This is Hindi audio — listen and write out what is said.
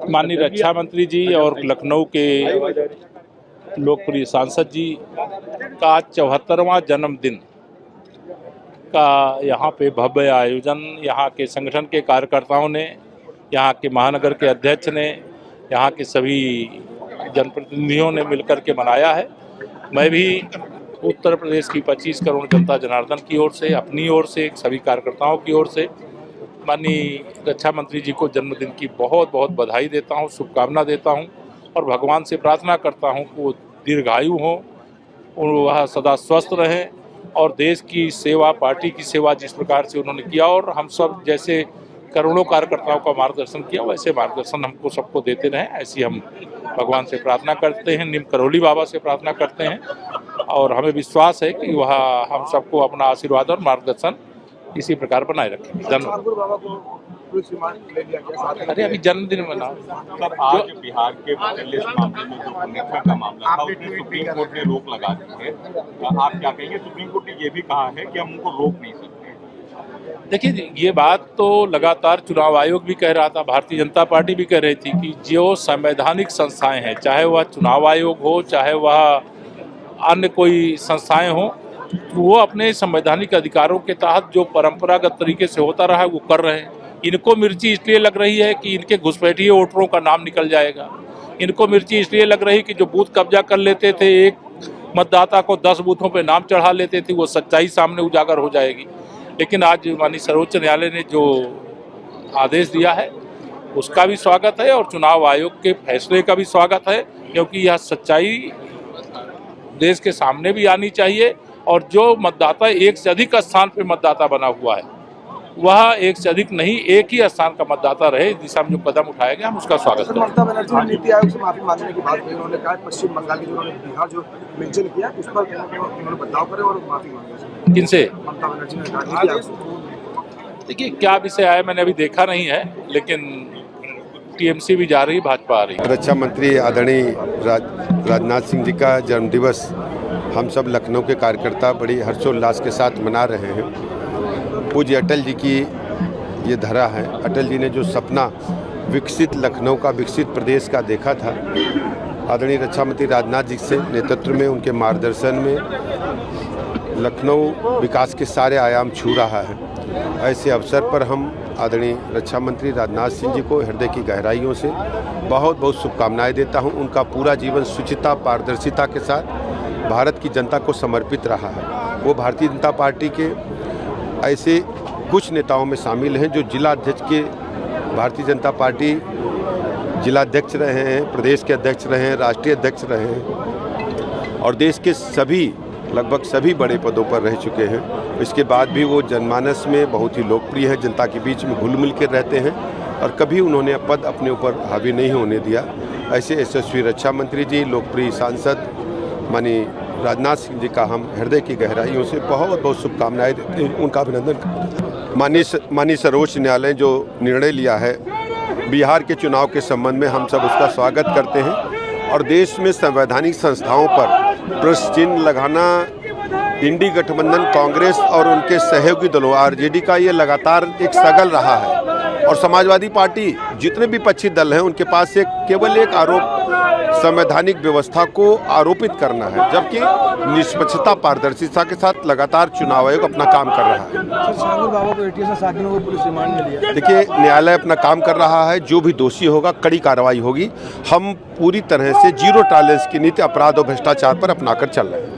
माननीय रक्षा मंत्री जी और लखनऊ के लोकप्रिय सांसद जी का 74वां जन्मदिन का यहाँ पे भव्य आयोजन यहाँ के संगठन के कार्यकर्ताओं ने, यहाँ के महानगर के अध्यक्ष ने, यहाँ के सभी जनप्रतिनिधियों ने मिलकर के मनाया है। मैं भी उत्तर प्रदेश की 25 करोड़ जनता जनार्दन की ओर से, अपनी ओर से, सभी कार्यकर्ताओं की ओर से माननीय रक्षा मंत्री जी को जन्मदिन की बहुत बहुत बधाई देता हूँ, शुभकामना देता हूँ और भगवान से प्रार्थना करता हूँ कि वो दीर्घायु हों और वह सदा स्वस्थ रहें और देश की सेवा, पार्टी की सेवा जिस प्रकार से उन्होंने किया और हम सब जैसे करोड़ों कार्यकर्ताओं का मार्गदर्शन किया, वैसे मार्गदर्शन हमको सबको देते रहें, ऐसी हम भगवान से प्रार्थना करते हैं, निम करोली बाबा से प्रार्थना करते हैं और हमें विश्वास है कि वह हम सबको अपना आशीर्वाद और मार्गदर्शन इसी प्रकार बनाए रखें। धन्यवाद। अरे अभी जन्मदिन मना सर, आज बिहार के पुलिस मामले में जो कनेक्शन का मामला था उसमें सुप्रीम कोर्ट ने रोक लगा दी है, आप क्या कहेंगे? सुप्रीम कोर्ट ने ये भी कहा है कि हम उनको रोक नहीं सकते। देखिए, ये बात तो लगातार चुनाव आयोग भी कह रहा था, भारतीय जनता पार्टी भी कह रही थी कि जो संवैधानिक संस्थाएं हैं, चाहे वह चुनाव आयोग हो, चाहे वह अन्य कोई संस्थाएं हों, वो अपने संवैधानिक अधिकारों के तहत जो परंपरागत तरीके से होता रहा है वो कर रहे हैं। इनको मिर्ची इसलिए लग रही है कि इनके घुसपैठिए वोटरों का नाम निकल जाएगा। इनको मिर्ची इसलिए लग रही कि जो बूथ कब्जा कर लेते थे, एक मतदाता को 10 बूथों पे नाम चढ़ा लेते थे, वो सच्चाई सामने उजागर हो जाएगी। लेकिन आज माननीय सर्वोच्च न्यायालय ने जो आदेश दिया है उसका भी स्वागत है और चुनाव आयोग के फैसले का भी स्वागत है, क्योंकि यह सच्चाई देश के सामने भी आनी चाहिए और जो मतदाता एक से अधिक स्थान पे मतदाता बना हुआ है वह एक से अधिक नहीं, एक ही स्थान का मतदाता रहे। इस दिशा में जो कदम उठाया गया हम उसका स्वागत करते हैं। ममता बनर्जी ने नीति आयोग से माफी मांगने की बात कही, उन्होंने कहा पश्चिम बंगाल की जो उन्होंने बिहार जो मेंशन किया उस पर उन्होंने बदलाव करे और माफी मांगे। किनसे? ममता बनर्जी ने कहा नीति आयोग से। देखिए, क्या विषय आया मैंने अभी देखा नहीं है, लेकिन टीएमसी भी जा रही, भाजपा आ रही। रक्षा मंत्री आदरणीय राजनाथ सिंह जी का जन्मदिवस हम सब लखनऊ के कार्यकर्ता बड़ी हर्षोल्लास के साथ मना रहे हैं। पूज्य अटल जी की ये धरा है। अटल जी ने जो सपना विकसित लखनऊ का, विकसित प्रदेश का देखा था, आदरणीय रक्षा मंत्री राजनाथ जी से नेतृत्व में, उनके मार्गदर्शन में लखनऊ विकास के सारे आयाम छू रहा है। ऐसे अवसर पर हम आदरणीय रक्षा मंत्री राजनाथ सिंह जी को हृदय की गहराइयों से बहुत बहुत शुभकामनाएं देता हूं। उनका पूरा जीवन शुचिता, पारदर्शिता के साथ भारत की जनता को समर्पित रहा है। वो भारतीय जनता पार्टी के ऐसे कुछ नेताओं में शामिल हैं जो जिला अध्यक्ष के, भारतीय जनता पार्टी जिलाध्यक्ष रहे हैं, प्रदेश के अध्यक्ष रहे हैं, राष्ट्रीय अध्यक्ष रहे हैं और देश के सभी, लगभग सभी बड़े पदों पर रह चुके हैं। इसके बाद भी वो जनमानस में बहुत ही लोकप्रिय है, जनता के बीच में घुल मिल कर रहते हैं और कभी उन्होंने पद अपने ऊपर हावी नहीं होने दिया। ऐसे यशस्वी रक्षा मंत्री जी, लोकप्रिय सांसद माननीय राजनाथ सिंह जी का हम हृदय की गहराइयों से बहुत बहुत शुभकामनाएं देते हैं, उनका अभिनंदन करते हैं। माननीय सर्वोच्च न्यायालय जो निर्णय लिया है बिहार के चुनाव के संबंध में, हम सब उसका स्वागत करते हैं और देश में संवैधानिक संस्थाओं पर प्रश्न चिन्ह लगाना इंडी गठबंधन कांग्रेस और उनके सहयोगी दलों आरजेडी का ये लगातार एक सगल रहा है और समाजवादी पार्टी, जितने भी विपक्षी दल हैं, उनके पास केवल एक आरोप संवैधानिक व्यवस्था को आरोपित करना है, जबकि निष्पक्षता, पारदर्शिता के साथ लगातार चुनाव आयोग अपना काम कर रहा है। शांगुल बाबा को एटीएस से 7 दिनों को पुलिस रिमांड में लिया। देखिए, न्यायालय अपना काम कर रहा है, जो भी दोषी होगा कड़ी कार्रवाई होगी। हम पूरी तरह से जीरो टॉलरेंस की नीति अपराध और भ्रष्टाचार पर अपनाकर चल रहे हैं।